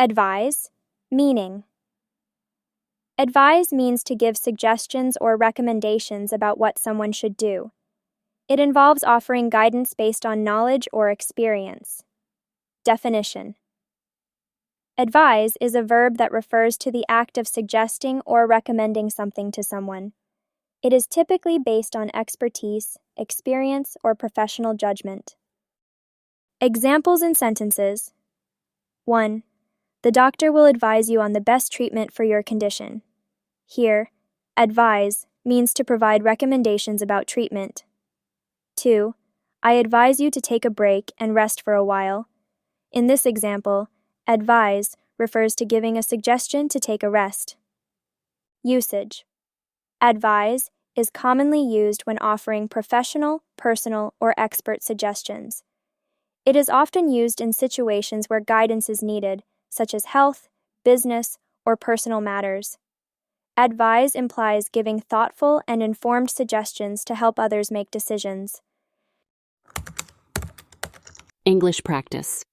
Advise, meaning. Advise means to give suggestions or recommendations about what someone should do. It involves offering guidance based on knowledge or experience. Definition. Advise is a verb that refers to the act of suggesting or recommending something to someone. It is typically based on expertise, experience, or professional judgment. Examples and sentences. 1. The doctor will advise you on the best treatment for your condition. Here, advise means to provide recommendations about treatment. 2. I advise you to take a break and rest for a while. In this example, advise refers to giving a suggestion to take a rest. Usage. Advise is commonly used when offering professional, personal, or expert suggestions. It is often used in situations where guidance is needed, such as health, business, or personal matters. Advise implies giving thoughtful and informed suggestions to help others make decisions. English practice.